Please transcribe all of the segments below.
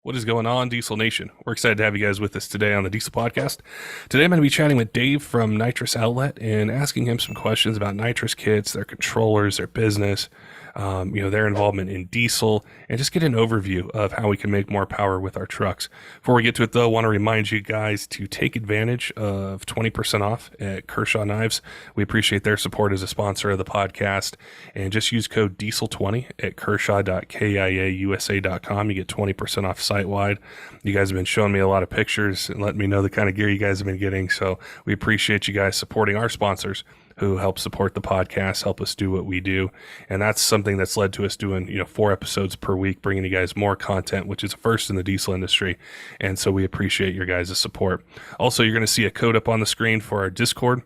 What is going on, Diesel Nation? We're excited to have you guys with us today on the Diesel Podcast. Today I'm going to be chatting with Dave from Nitrous Outlet and asking him some questions about nitrous kits, their controllers, their business, their involvement in diesel, and just get an overview of how we can make more power with our trucks. Before we get to it, though, I want to remind you guys to take advantage of 20% off at Kershaw Knives. We appreciate their support as a sponsor of the podcast, and just use code DIESEL20 at kershaw.kiausa.com. You get 20% off site-wide. You guys have been showing me a lot of pictures and letting me know the kind of gear you guys have been getting, so we appreciate you guys supporting our sponsors who help support the podcast, help us do what we do. And that's something that's led to us doing, 4 episodes per week, bringing you guys more content, which is a first in the diesel industry. And so we appreciate your guys' support. Also, you're going to see a code up on the screen for our Discord.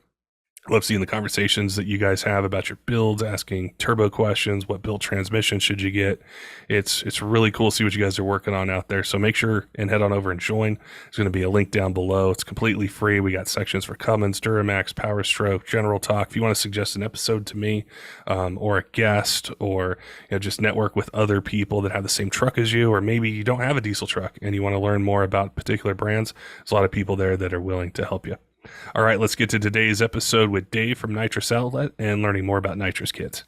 I love seeing the conversations that you guys have about your builds, asking turbo questions, what build transmission should you get. It's really cool to see what you guys are working on out there. So make sure and head on over and join. There's going to be a link down below. It's completely free. We got sections for Cummins, Duramax, Power Stroke, General Talk. If you want to suggest an episode to me or a guest, or just network with other people that have the same truck as you, or maybe you don't have a diesel truck and you want to learn more about particular brands, there's a lot of people there that are willing to help you. All right, let's get to today's episode with Dave from Nitrous Outlet and learning more about nitrous kits.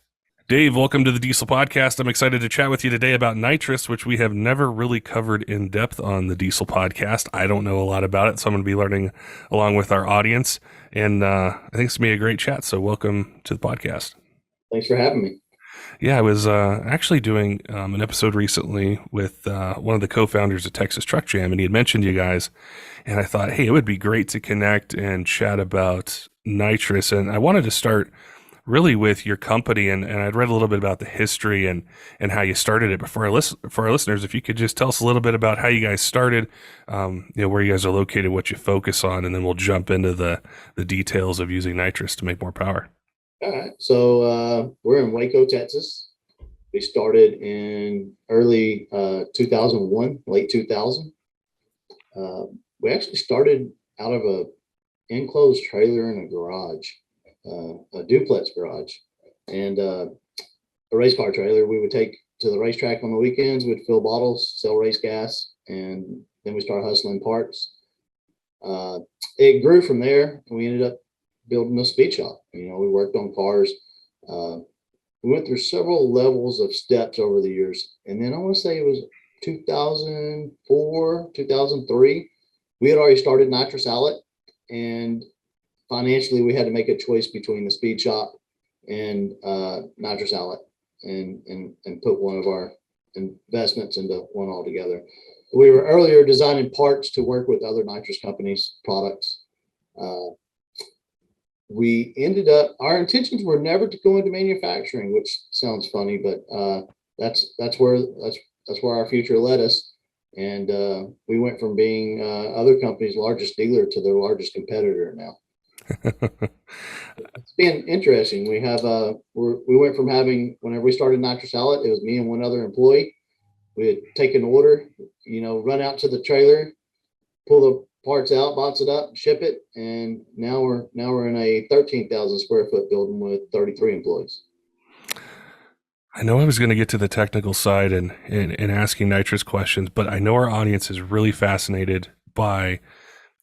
Dave, welcome to the Diesel Podcast. I'm excited to chat with you today about nitrous, which we have never really covered in depth on the Diesel Podcast. I don't know a lot about it, so I'm going to be learning along with our audience, and I think it's going to be a great chat, so welcome to the podcast. Thanks for having me. Yeah, I was actually doing an episode recently with one of the co-founders of Texas Truck Jam, and he had mentioned you guys, and I thought, hey, it would be great to connect and chat about nitrous. And I wanted to start really with your company, and I'd read a little bit about the history and how you started it. But for our listeners, if you could just tell us a little bit about how you guys started, where you guys are located, what you focus on, and then we'll jump into the details of using nitrous to make more power. All right. So we're in Waco, Texas. We started in early 2001, late 2000. We actually started out of a enclosed trailer in a garage, a duplex garage, and a race car trailer. We would take to the racetrack on the weekends. We'd fill bottles, sell race gas, and then we started hustling parts. It grew from there, and we ended up building a speed shop. We worked on cars. We went through several levels of steps over the years. And then I want to say it was 2004, 2003. We had already started Nitrous Outlet, and financially we had to make a choice between the speed shop and Nitrous Outlet and put one of our investments into one altogether. We were earlier designing parts to work with other nitrous companies' products. We ended up, our intentions were never to go into manufacturing, which sounds funny, but that's where our future led us. And we went from being other companies' largest dealer to their largest competitor now. It's been interesting. We went from having, whenever we started Nitrous Outlet, it was me and one other employee. We'd take an order, run out to the trailer, pull the parts out, box it up, ship it, and now we're in a 13,000 square foot building with 33 employees. I know I was going to get to the technical side and asking nitrous questions, but I know our audience is really fascinated by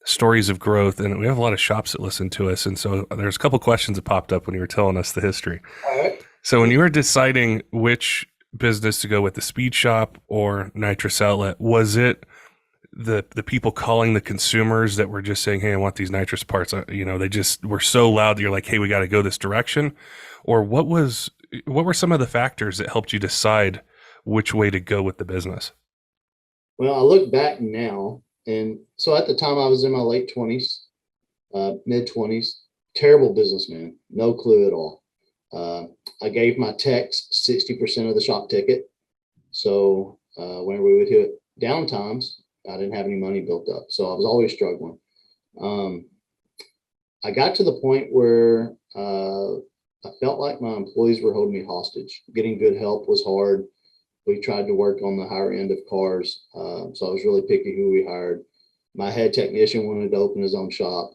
stories of growth, and we have a lot of shops that listen to us, and so there's a couple questions that popped up when you were telling us the history. All right. So when you were deciding which business to go with, the speed shop or Nitrous Outlet, was it the people calling the consumers that were just saying, hey, I want these nitrous parts, they just were so loud that you're like, hey, we got to go this direction? Or what were some of the factors that helped you decide which way to go with the business? Well, I look back now, and so at the time I was in my late 20s, mid 20s, terrible businessman, no clue at all. I gave my techs 60% of the shop ticket. So whenever we would hit downtimes, I didn't have any money built up. So I was always struggling. I got to the point where I felt like my employees were holding me hostage. Getting good help was hard. We tried to work on the higher end of cars. So I was really picky who we hired. My head technician wanted to open his own shop.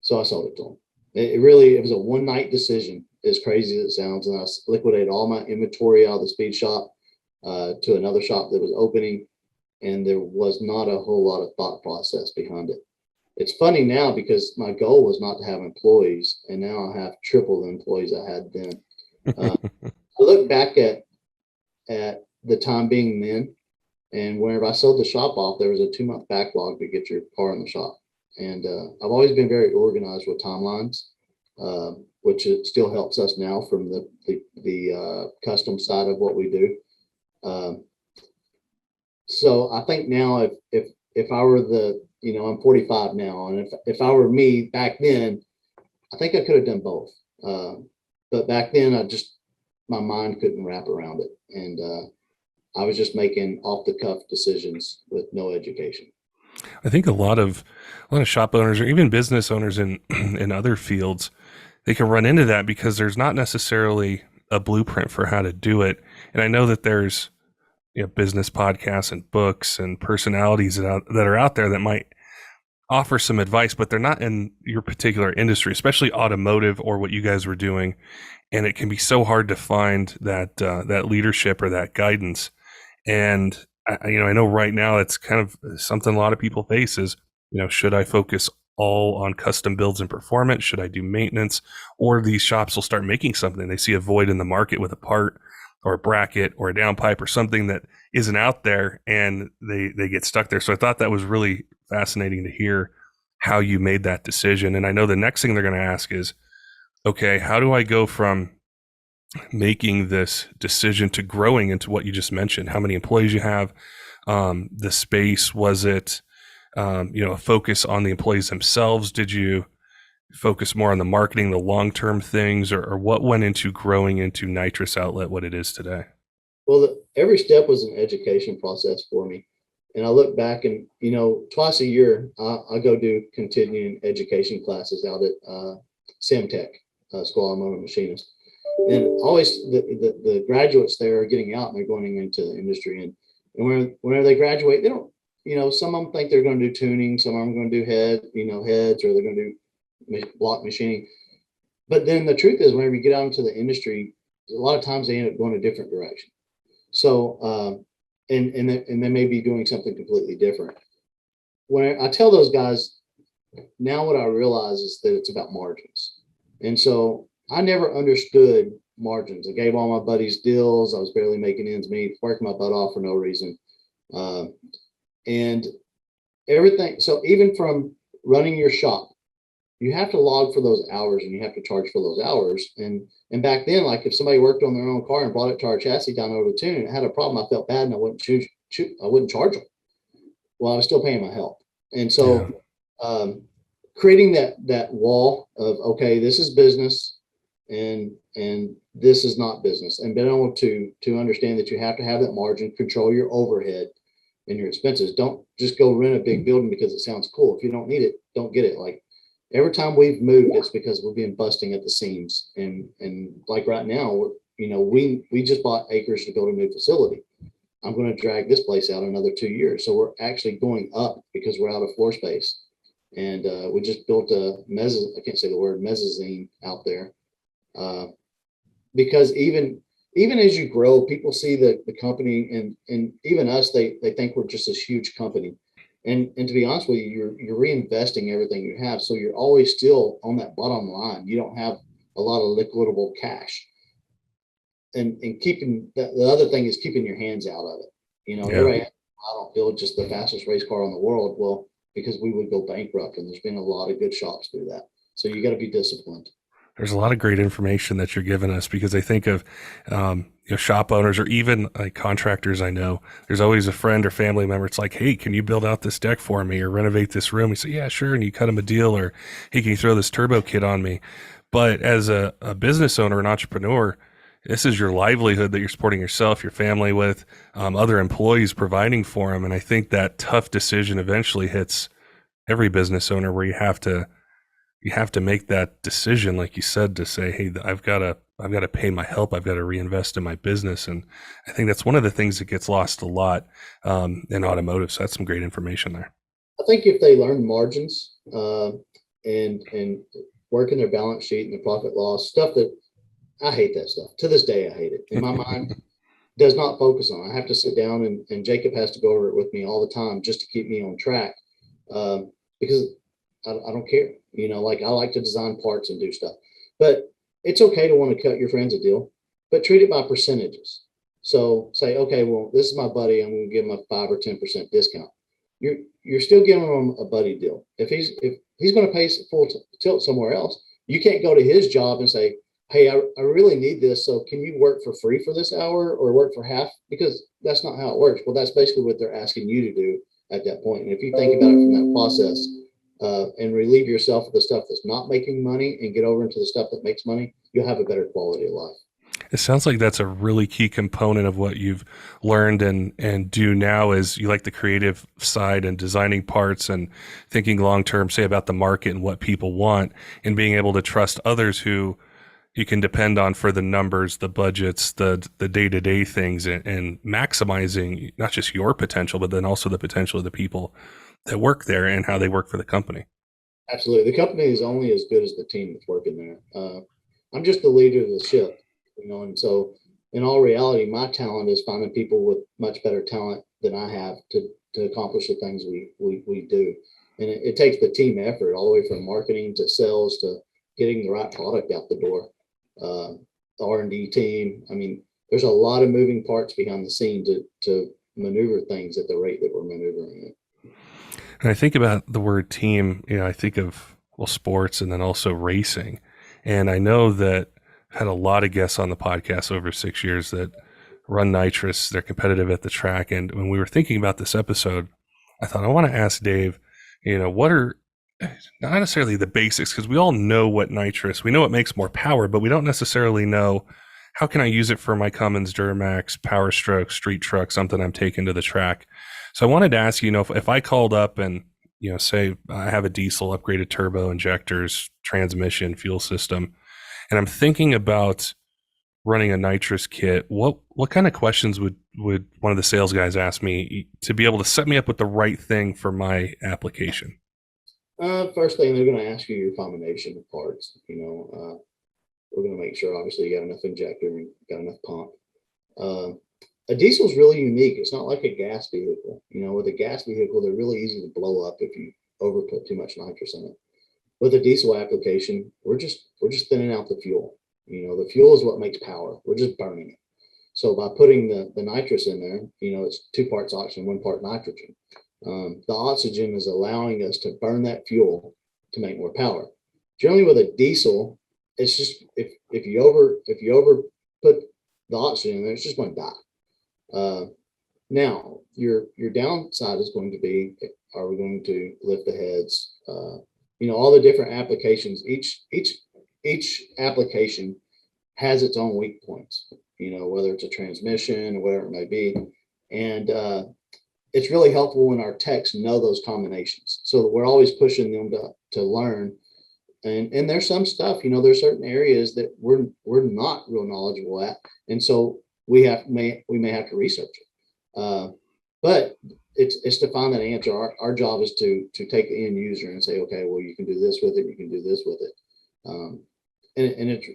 So I sold it to him. It was a one night decision, as crazy as it sounds. And I liquidated all my inventory out of the speed shop to another shop that was opening. and there was not a whole lot of thought process behind it. It's funny now because my goal was not to have employees, and now I have triple the employees I had then. I look back at the time being then, and whenever I sold the shop off, there was a 2-month backlog to get your car in the shop. And I've always been very organized with timelines, which it still helps us now from the custom side of what we do. So I think now if I were I'm 45 now, and if I were me back then, I think I could have done both. But back then, my mind couldn't wrap around it, and I was just making off the cuff decisions with no education. I think a lot of shop owners or even business owners in in other fields, they can run into that because there's not necessarily a blueprint for how to do it. And I know that there's business podcasts and books and personalities that are out there that might offer some advice, but they're not in your particular industry, especially automotive or what you guys were doing. And it can be so hard to find that leadership or that guidance. And I know right now it's kind of something a lot of people face is, should I focus all on custom builds and performance? Should I do maintenance? Or these shops will start making something. They see a void in the market with a part or a bracket or a downpipe or something that isn't out there, and they get stuck there. So I thought that was really fascinating to hear how you made that decision. And I know the next thing they're going to ask is, okay, how do I go from making this decision to growing into what you just mentioned? How many employees you have, the space, was it, a focus on the employees themselves? Did you focus more on the marketing, the long-term things, or what went into growing into Nitrous Outlet, what it is today? Well, every step was an education process for me. And I look back and, twice a year, I go do continuing education classes out at Samtech, School of Automotive Machinist. And always the graduates there are getting out and they're going into the industry. And whenever they graduate, they don't, some of them think they're going to do tuning, some of them are going to do heads, or they're going to do block machining. But then the truth is, whenever you get out into the industry, a lot of times they end up going a different direction. So, and they may be doing something completely different. When I tell those guys, now what I realize is that it's about margins. And so I never understood margins. I gave all my buddies deals. I was barely making ends meet, working my butt off for no reason. And everything. So even from running your shop, you have to log for those hours and you have to charge for those hours. And back then, like if somebody worked on their own car and brought it to our chassis down over the tune and it had a problem, I felt bad and I wouldn't charge them. Well, I was still paying my help. And so creating that wall of, okay, this is business and this is not business, and being able to understand that you have to have that margin, control your overhead and your expenses. Don't just go rent a big building because it sounds cool. If you don't need it, don't get it. Like every time we've moved, it's because we're being busting at the seams. And like right now, we just bought acres to build a new facility. I'm going to drag this place out another 2 years. So we're actually going up because we're out of floor space. And we just built I can't say the word, mezzanine out there. Because even as you grow, people see the company and even us, they think we're just this huge company. And to be honest with you, you're reinvesting everything you have. So you're always still on that bottom line. You don't have a lot of liquidable cash. And keeping the other thing is keeping your hands out of it. Everybody, I don't build just the fastest race car in the world. Well, because we would go bankrupt, and there's been a lot of good shops do that. So you got to be disciplined. There's a lot of great information that you're giving us, because I think of shop owners or even like contractors. I know there's always a friend or family member. It's like, hey, can you build out this deck for me or renovate this room? You say, yeah, sure. And you cut them a deal, or hey, can you throw this turbo kit on me? But as a business owner, an entrepreneur, this is your livelihood that you're supporting yourself, your family with, other employees providing for them. And I think that tough decision eventually hits every business owner, where you have to make that decision, like you said, to say, hey, I've got to pay my help. I've got to reinvest in my business. And I think that's one of the things that gets lost a lot in automotive. So that's some great information there. I think if they learn margins and work in their balance sheet and the profit loss stuff, that I hate that stuff. To this day, I hate it. In my mind, does not focus on. I have to sit down and Jacob has to go over it with me all the time just to keep me on track, because I don't care. Like I like to design parts and do stuff, but it's okay to want to cut your friends a deal, but treat it by percentages. So say, okay, well, this is my buddy. I'm going to give him a 5 or 10% discount. You're still giving him a buddy deal. If he's going to pay full tilt somewhere else, you can't go to his job and say, hey, I really need this. So can you work for free for this hour or work for half? Because that's not how it works. Well, that's basically what they're asking you to do at that point. And if you think about it from that process, and relieve yourself of the stuff that's not making money and get over into the stuff that makes money, you'll have a better quality of life. It sounds like that's a really key component of what you've learned and do now is you like the creative side and designing parts and thinking long term, say about the market and what people want, and being able to trust others who you can depend on for the numbers, the budgets, the day-to-day things, and maximizing not just your potential, but then also the potential of the people that work there and how they work for the company. Absolutely. The company is only as good as the team that's working there. I'm just the leader of the ship, and so in all reality, my talent is finding people with much better talent than I have to accomplish the things we do. And it takes the team effort all the way from marketing to sales to getting the right product out the door. The R&D team. I mean, there's a lot of moving parts behind the scene to maneuver things at the rate that we're maneuvering it. And I think about the word team, I think of, well, sports and then also racing. And I know that I had a lot of guests on the podcast over 6 years that run Nitrous. They're competitive at the track. And when we were thinking about this episode, I thought I want to ask Dave, what are not necessarily the basics, because we all know what nitrous, we know it makes more power, but we don't necessarily know how can I use it for my Cummins, Duramax, Power Stroke, street truck, something I'm taking to the track. So I wanted to ask you, if I called up and, say I have a diesel, upgraded turbo, injectors, transmission, fuel system, and I'm thinking about running a nitrous kit, what kind of questions would one of the sales guys ask me to be able to set me up with the right thing for my application? First thing, they're going to ask you your combination of parts. We're going to make sure, obviously, you got enough injector and got enough pump. A diesel is really unique. It's not like a gas vehicle. With a gas vehicle, they're really easy to blow up if you overput too much nitrous in it. With a diesel application, we're just thinning out the fuel. The fuel is what makes power. We're just burning it. So by putting the nitrous in there, it's 2 parts oxygen, 1 part nitrogen. The oxygen is allowing us to burn that fuel to make more power. Generally, with a diesel, it's just if you over put the oxygen in there, it's just going to die. Now, your downside is going to be: are we going to lift the heads? All the different applications. Each application has its own weak points. Whether it's a transmission or whatever it may be, and it's really helpful when our techs know those combinations, so that we're always pushing them to learn. And there's some stuff, there's certain areas that we're not real knowledgeable at, and so we may have to research it. But it's to find that answer. Our job is to take the end user and say, okay, well, you can do this with it, you can do this with it. And it's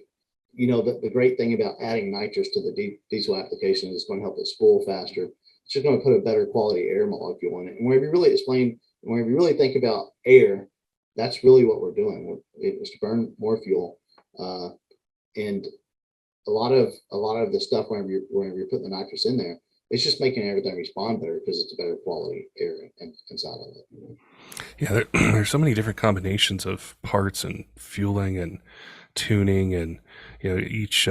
the great thing about adding nitrous to the diesel application is it's going to help it spool faster. It's just going to put a better quality air molecule in it. And whenever you really think about air, that's really what we're doing. It's to burn more fuel. And a lot of the stuff, whenever you're putting the nitrous in there, it's just making everything respond better because it's a better quality air inside of it. Yeah, there's so many different combinations of parts and fueling and tuning, and each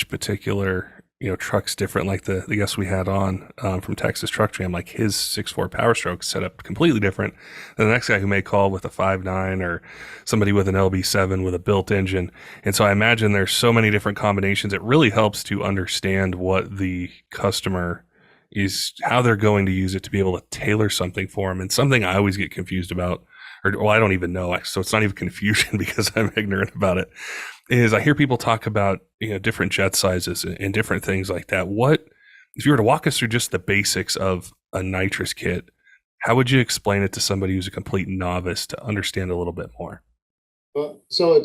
particular truck's different. Like the guest we had on from Texas Truck Jam, like his 6.4 Power Stroke set up completely different than the next guy who may call with a 5.9 or somebody with an LB7 with a built engine. And so I imagine there's so many different combinations. It really helps to understand what the customer is, how they're going to use it, to be able to tailor something for them. And something I always get confused about, or I don't even know, so it's not even confusion because I'm ignorant about it, is I hear people talk about different jet sizes and different things like that. What, if you were to walk us through just the basics of a nitrous kit, how would you explain it to somebody who's a complete novice to understand a little bit more? Well, so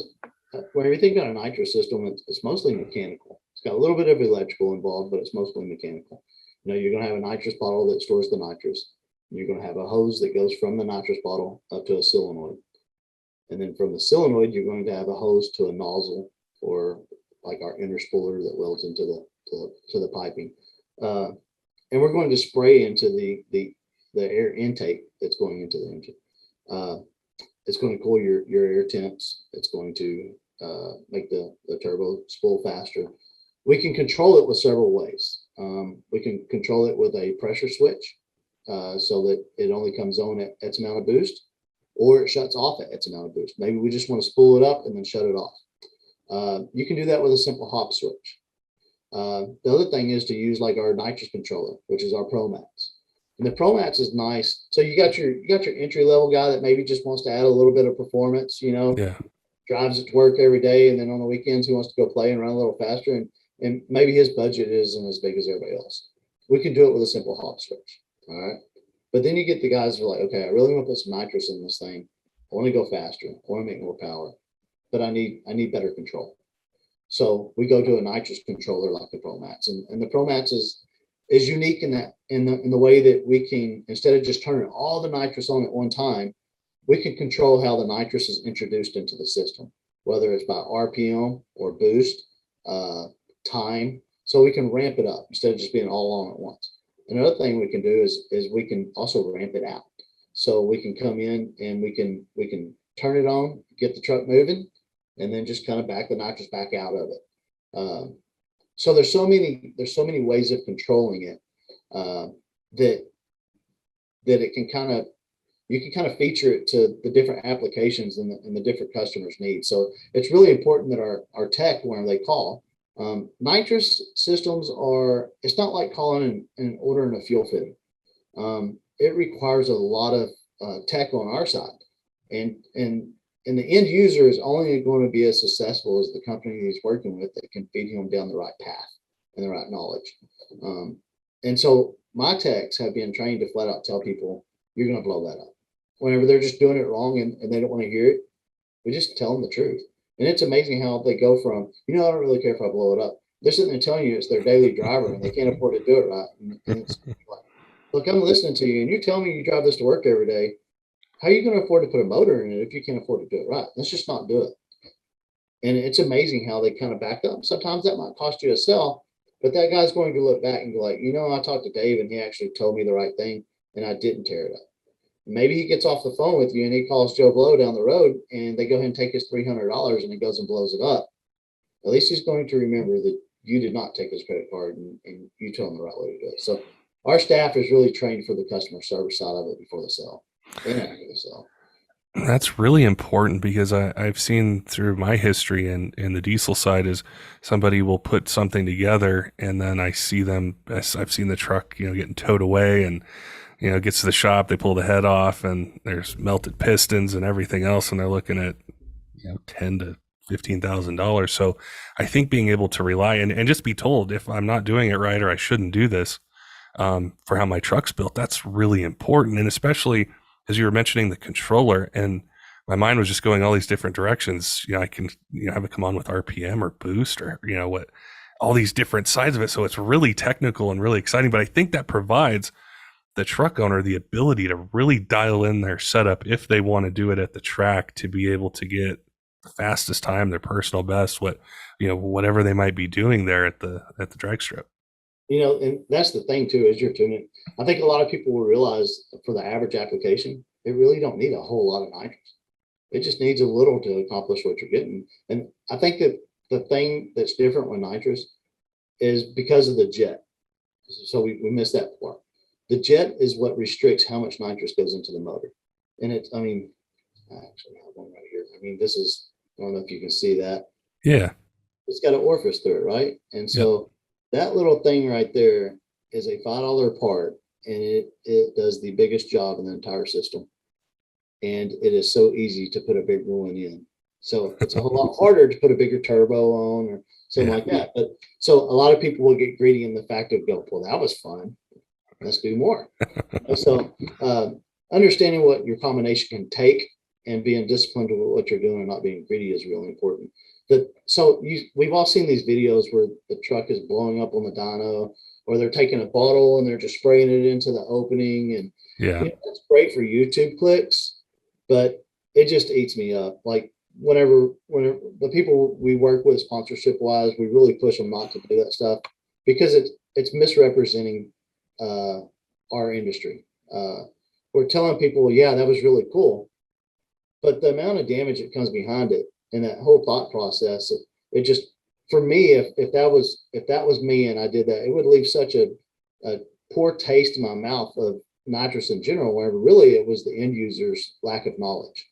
when you think about a nitrous system, it's mostly mechanical. got a little bit of electrical involved, but it's mostly mechanical. You're going to have a nitrous bottle that stores the nitrous. You're going to have a hose that goes from the nitrous bottle up to a solenoid. And then from the solenoid, you're going to have a hose to a nozzle, or like our inner spooler that welds into the piping. And we're going to spray into the air intake that's going into the engine. It's going to cool your air temps. It's going to make the turbo spool faster. We can control it with several ways. We can control it with a pressure switch, so that it only comes on at X amount of boost, or it shuts off at X amount of boost. Maybe we just want to spool it up and then shut it off. You can do that with a simple hop switch. The other thing is to use like our nitrous controller, which is our ProMax. And the ProMax is nice. So you got your entry level guy that maybe just wants to add a little bit of performance, Yeah. drives it to work every day, and then on the weekends he wants to go play and run a little faster, and maybe his budget isn't as big as everybody else. We can do it with a simple hop switch. All right. But then you get the guys who are like, okay, I really want to put some nitrous in this thing. I want to go faster. I want to make more power, but I need better control. So we go to a nitrous controller like the ProMax, and the ProMax is unique in that in the way that we can, instead of just turning all the nitrous on at one time, we can control how the nitrous is introduced into the system, whether it's by RPM or boost, time. So we can ramp it up instead of just being all on at once. Another thing we can do is we can also ramp it out. So we can come in and we can turn it on, get the truck moving, and then just kind of back the nitrous back out of it. So there's so many ways of controlling it, that it can kind of, you can kind of feature it to the different applications and the different customers' needs. So it's really important that our tech, when they call, nitrous systems are, it's not like calling and ordering a fuel fitting. It requires a lot of tech on our side, and the end user is only going to be as successful as the company he's working with that can feed him down the right path and the right knowledge. And so my techs have been trained to flat out tell people, you're going to blow that up. Whenever they're just doing it wrong and they don't want to hear it, we just tell them the truth. And it's amazing how they go from, I don't really care if I blow it up. They're sitting there telling you it's their daily driver and they can't afford to do it right. And it's like, look, I'm listening to you and you're telling me you drive this to work every day. How are you going to afford to put a motor in it if you can't afford to do it right? Let's just not do it. And it's amazing how they kind of back up. Sometimes that might cost you a sell, but that guy's going to look back and go like, I talked to Dave and he actually told me the right thing and I didn't tear it up. Maybe he gets off the phone with you and he calls Joe Blow down the road and they go ahead and take his $300 and he goes and blows it up. At least he's going to remember that you did not take his credit card and you told him the right way to do it. So our staff is really trained for the customer service side of it before the sale and after the sale. That's really important because I've seen through my history in the diesel side is somebody will put something together and then I've seen the truck, getting towed away and, gets to the shop, they pull the head off and there's melted pistons and everything else. And they're looking at, $10,000 to $15,000. So I think being able to rely and just be told if I'm not doing it right, or I shouldn't do this, for how my truck's built, that's really important. And especially as you were mentioning the controller, and my mind was just going all these different directions. I can have it come on with RPM or boost or what, all these different sides of it. So it's really technical and really exciting. But I think that provides the truck owner the ability to really dial in their setup if they want to do it at the track to be able to get the fastest time, their personal best, whatever they might be doing there at the drag strip. And that's the thing too, is you're tuning. I think a lot of people will realize for the average application, they really don't need a whole lot of nitrous. It just needs a little to accomplish what you're getting. And I think that the thing that's different with nitrous is because of the jet. So we missed that part. The jet is what restricts how much nitrous goes into the motor. And I actually have one right here. This is, I don't know if you can see that. Yeah. It's got an orifice through it, right? And so that little thing right there is a $5 part, and it does the biggest job in the entire system. And it is so easy to put a bigger one in. So it's a whole lot harder to put a bigger turbo on or something like that. But so a lot of people will get greedy in the fact of go, well, that was fun. Let's do more. So understanding what your combination can take and being disciplined with what you're doing and not being greedy is really important. We've all seen these videos where the truck is blowing up on the dyno, or they're taking a bottle and they're just spraying it into the opening. And Yeah. that's great for YouTube clicks, but it just eats me up. Like whenever the people we work with sponsorship wise, we really push them not to do that stuff because it's misrepresenting our industry. We're telling people, yeah, that was really cool, but the amount of damage that comes behind it and that whole thought process, it just, for me, if that was me and I did that, it would leave such a poor taste in my mouth of nitrous in general, wherever really it was the end user's lack of knowledge.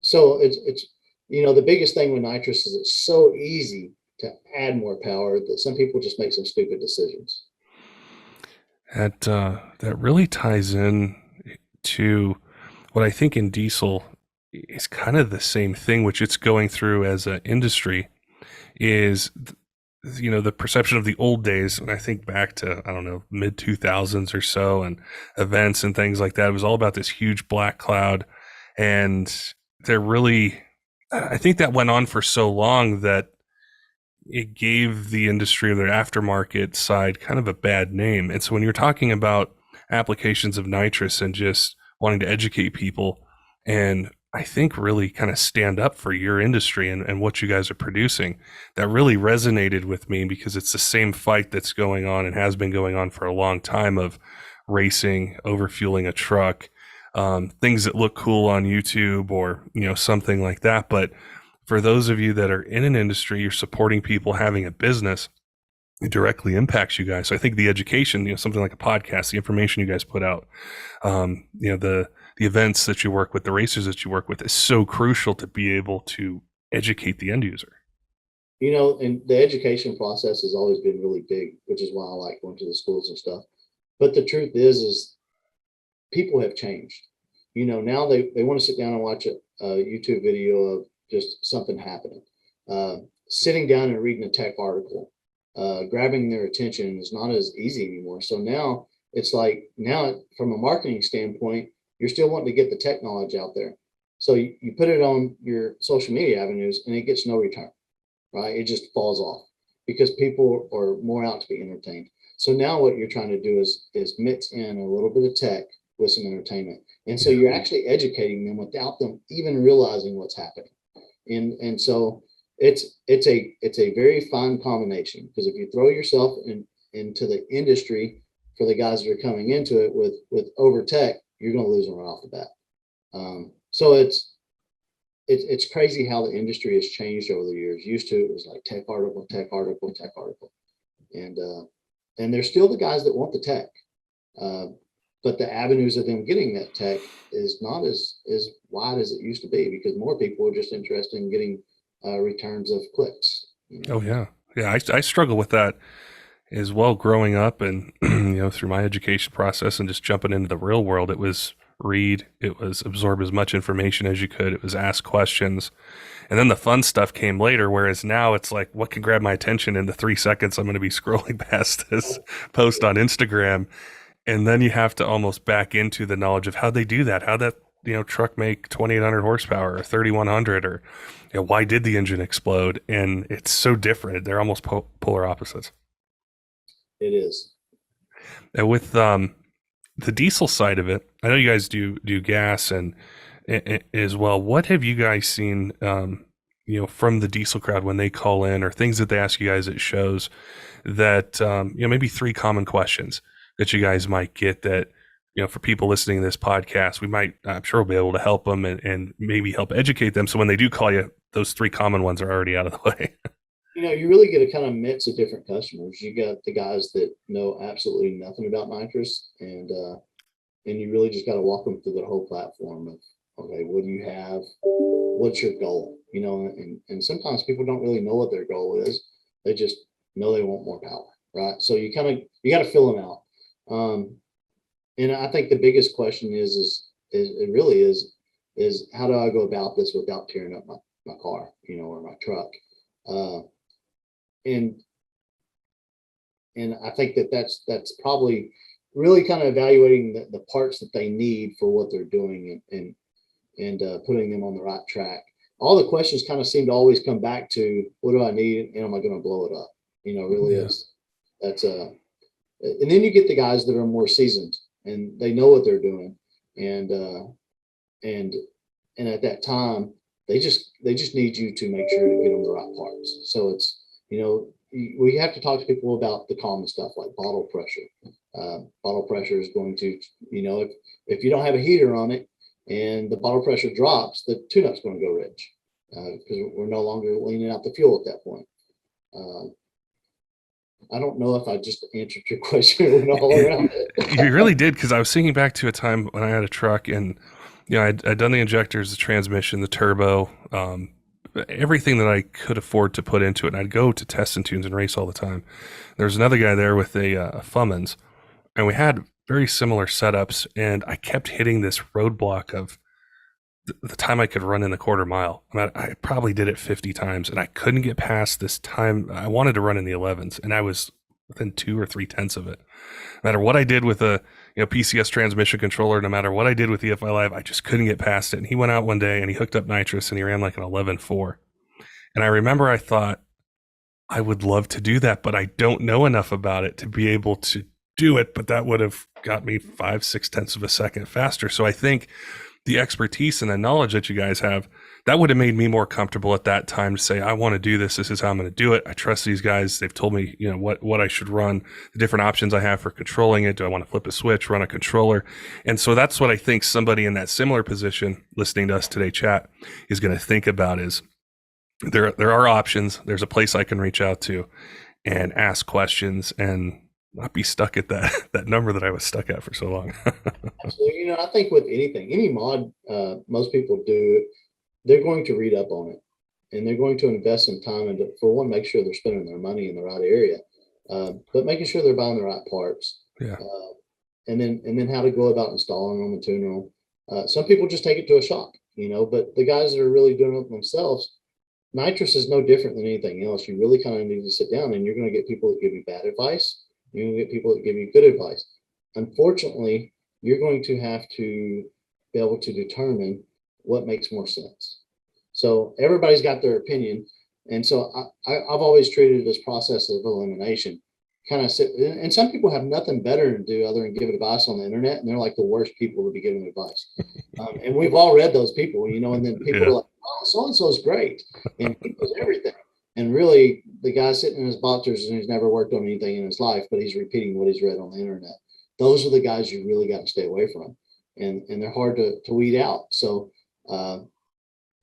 So it's the biggest thing with nitrous is it's so easy to add more power that some people just make some stupid decisions. That really ties in to what I think in diesel is kind of the same thing, which it's going through as an industry, is the perception of the old days. When I think back to, I don't know, mid 2000s or so, and events and things like that, it was all about this huge black cloud, and I think that went on for so long that it gave the industry or the aftermarket side kind of a bad name. And so when you're talking about applications of nitrous and just wanting to educate people, and I think really kind of stand up for your industry and what you guys are producing, that really resonated with me, because it's the same fight that's going on and has been going on for a long time of racing, overfueling a truck, things that look cool on YouTube or something like that. But for those of you that are in an industry, you're supporting people having a business, it directly impacts you guys. So I think the education, something like a podcast, the information you guys put out, the events that you work with, the racers that you work with, is so crucial to be able to educate the end user. And the education process has always been really big, which is why I like going to the schools and stuff. But the truth is people have changed. Now they want to sit down and watch a YouTube video of just something happening. Sitting down and reading a tech article, grabbing their attention is not as easy anymore. So now it's like, from a marketing standpoint, you're still wanting to get the tech knowledge out there. So you put it on your social media avenues and it gets no return, right? It just falls off because people are more out to be entertained. So now what you're trying to do is mix in a little bit of tech with some entertainment. And so you're actually educating them without them even realizing what's happening. And so it's a very fine combination, because if you throw yourself into the industry for the guys that are coming into it with over tech, you're going to lose them right off the bat. So it's crazy how the industry has changed over the years. Used to, it was like tech article, and there's still the guys that want the tech, but the avenues of them getting that tech is not as wide as it used to be, because more people are just interested in getting returns of clicks. Oh yeah. I struggle with that as well growing up, and through my education process and just jumping into the real world. It was read, it was absorb as much information as you could, it was ask questions, and then the fun stuff came later. Whereas now it's like, what can grab my attention in the 3 seconds I'm going to be scrolling past this post on Instagram? And then you have to almost back into the knowledge of how they do that, how that truck make 2,800 horsepower or 3,100, or why did the engine explode? And it's so different. They're almost polar opposites. It is. And with the diesel side of it, I know you guys do gas and as well. What have you guys seen, from the diesel crowd when they call in, or things that they ask you guys at shows, that maybe 3 common questions that you guys might get that, for people listening to this podcast, I'm sure we'll be able to help them and maybe help educate them. So when they do call you, those 3 common ones are already out of the way. You really get a kind of mix of different customers. You got the guys that know absolutely nothing about nitrous, and you really just got to walk them through the whole platform of, okay, what do you have? What's your goal? And sometimes people don't really know what their goal is. They just know they want more power, right? So you got to fill them out. And I think the biggest question is how do I go about this without tearing up my car, or my truck? And I think that's probably really kind of evaluating the parts that they need for what they're doing, and and putting them on the right track. All the questions kind of seem to always come back to, what do I need, and am I going to blow it up? Really, that's and then you get the guys that are more seasoned and they know what they're doing, and at that time they just need you to make sure to get them the right parts. So it's, we have to talk to people about the common stuff like bottle pressure. Bottle pressure is going to, if you don't have a heater on it and the bottle pressure drops, the tune-up's going to go rich, because we're no longer leaning out the fuel at that point. I don't know if I just answered your question all around it. You really did, because I was thinking back to a time when I had a truck, and I'd done the injectors, the transmission, the turbo, everything that I could afford to put into it. And I'd go to test and tunes and race all the time. There was another guy there with a Fummins, and we had very similar setups, and I kept hitting this roadblock of the time I could run in the quarter mile. I probably did it 50 times, and I couldn't get past this time. I wanted to run in the 11s, and I was within 2 or 3 tenths of it. No matter what I did with a PCS transmission controller, no matter what I did with EFI Live, I just couldn't get past it. And he went out one day and he hooked up nitrous, and he ran like an 11.4. And I remember I thought, I would love to do that, but I don't know enough about it to be able to do it. But that would have got me 5-6 tenths of a second faster. So I think the expertise and the knowledge that you guys have, that would have made me more comfortable at that time to say, I want to do this. This is how I'm going to do it. I trust these guys. They've told me, what I should run, the different options I have for controlling it. Do I want to flip a switch, run a controller? And so that's what I think somebody in that similar position listening to us today chat is going to think about is there are options. There's a place I can reach out to and ask questions and not be stuck at that number that I was stuck at for so long. Absolutely. I think with any mod, most people do, they're going to read up on it, and they're going to invest some time into, for one, make sure they're spending their money in the right area, but making sure they're buying the right parts. Yeah. And then how to go about installing them and tuning them. Some people just take it to a shop, but the guys that are really doing it themselves, nitrous is no different than anything else. You really kind of need to sit down, and you're going to get people that give you bad advice. You're going to get people that give you good advice. Unfortunately, you're going to have to be able to determine what makes more sense. So everybody's got their opinion. And so I've always treated this process of elimination. Kind of sit, and some people have nothing better to do other than give advice on the internet, and they're like the worst people to be giving advice. And we've all read those people, and then people are like, oh, so-and-so is great, and he knows everything. And really, the guy sitting in his boxers and he's never worked on anything in his life, but he's repeating what he's read on the internet. Those are the guys you really got to stay away from, and they're hard to weed out. So I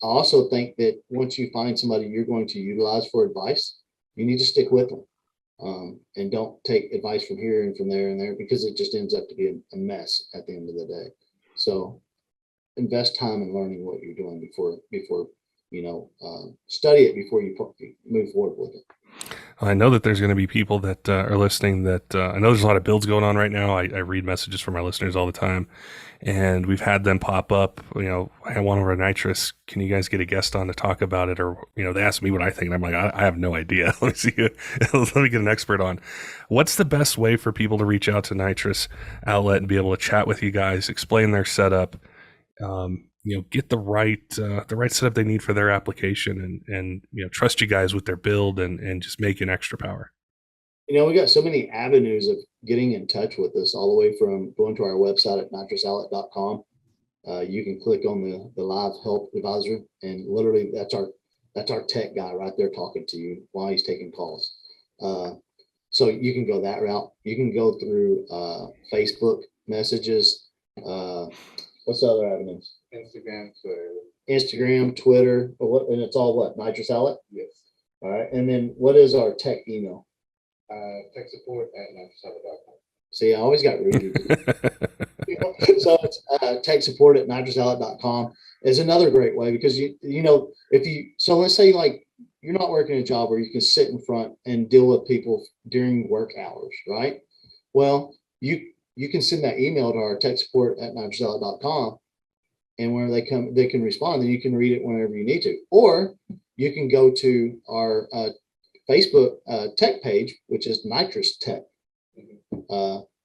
also think that once you find somebody you're going to utilize for advice, you need to stick with them, and don't take advice from here and from there and there, because it just ends up to be a mess at the end of the day. So invest time in learning what you're doing before study it before you move forward with it. I know that there's going to be people that are listening that I know there's a lot of builds going on right now. I read messages from our listeners all the time, and we've had them pop up, I want over nitrous. Can you guys get a guest on to talk about it? Or, they ask me what I think, and I'm like, I have no idea. Let me see. Let me get an expert on. What's the best way for people to reach out to Nitrous Outlet and be able to chat with you guys, explain their setup, get the right setup they need for their application, and trust you guys with their build and just make an extra power? We got so many avenues of getting in touch with us, all the way from going to our website at nitrousoutlet.com. You can click on the live help advisor, and literally that's our tech guy right there talking to you while he's taking calls. So you can go that route. You can go through Facebook messages. What's the other avenues? Instagram, Twitter, and it's all what? Nitrous Outlet? Yes. All right. And then what is our tech email? Tech support at nitrousoutlet.com. See, I always got Rudy. So it's tech support at nitrousoutlet.com is another great way, because let's say like you're not working a job where you can sit in front and deal with people during work hours, right? Well, you can send that email to our tech support at nitrousoutlet.com, and when they come, they can respond, and you can read it whenever you need to. Or you can go to our Facebook tech page, which is Nitrous Tech.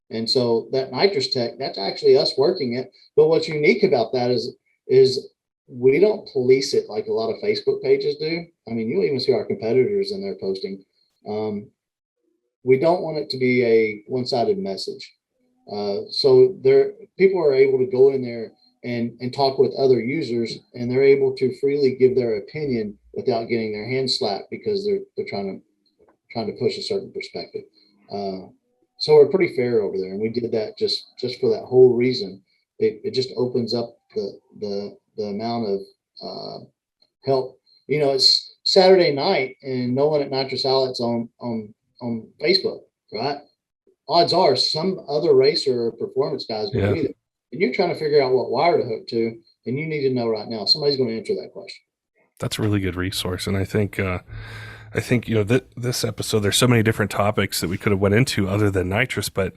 And so that Nitrous Tech, that's actually us working it. But what's unique about that is we don't police it like a lot of Facebook pages do. I mean, you'll even see our competitors in there posting. We don't want it to be a one-sided message. So people are able to go in there and talk with other users, and they're able to freely give their opinion without getting their hands slapped because they're trying to push a certain perspective. So we're pretty fair over there, and we did that just for that whole reason. It just opens up the amount of help. You know, it's Saturday night, and no one at Nitrous Outlet's on Facebook, right? Odds are some other racer or performance guys will be there, and you're trying to figure out what wire to hook to, and you need to know right now. Somebody's going to answer that question. That's a really good resource, and I think this episode, there's so many different topics that we could have went into other than nitrous, but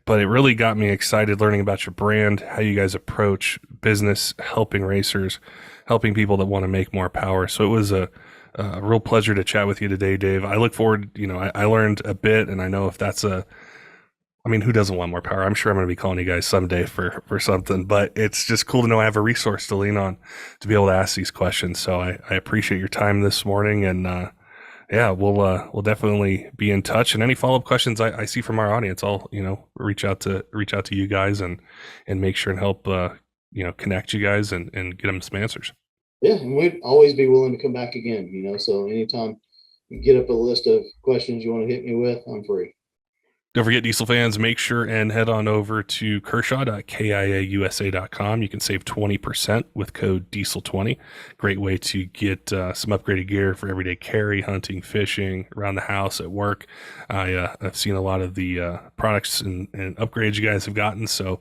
it really got me excited learning about your brand, how you guys approach business, helping racers, helping people that want to make more power. So it was a real pleasure to chat with you today, Dave. I look forward, I learned a bit, and I know if that's who doesn't want more power? I'm sure I'm going to be calling you guys someday for something, but it's just cool to know I have a resource to lean on to be able to ask these questions. So I appreciate your time this morning, and we'll definitely be in touch. And any follow-up questions I see from our audience, I'll reach out to you guys and make sure and help connect you guys and get them some answers. Yeah, and we'd always be willing to come back again. So anytime you get up a list of questions you want to hit me with, I'm free. Don't forget, Diesel fans, make sure and head on over to kershaw.kiausa.com. You can save 20% with code diesel20. Great way to get some upgraded gear for everyday carry, hunting, fishing, around the house, at work. I've seen a lot of the products and upgrades you guys have gotten, so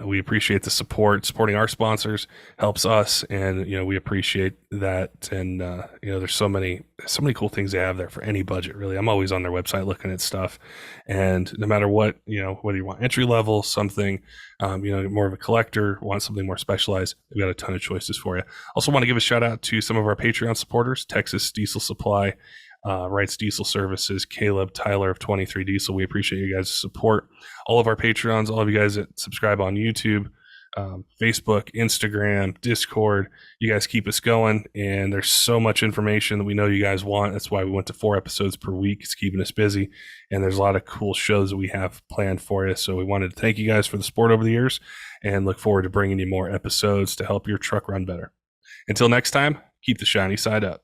we appreciate the support. Supporting our sponsors helps us, and we appreciate that. And there's so many cool things they have there for any budget, really. I'm always on their website looking at stuff, and no matter what, whether you want entry level, something, more of a collector, want something more specialized, we've got a ton of choices for you. Also want to give a shout out to some of our Patreon supporters: Texas Diesel Supply, Wrights Diesel Services, Kaleb, Tyler of 23 Diesel. We appreciate you guys' support. All of our Patreons, all of you guys that subscribe on YouTube, Facebook, Instagram, Discord, you guys keep us going, and there's so much information that we know you guys want. That's why we went to 4 episodes per week. It's keeping us busy, and there's a lot of cool shows that we have planned for you. So we wanted to thank you guys for the support over the years, and look forward to bringing you more episodes to help your truck run better. Until next time, keep the shiny side up.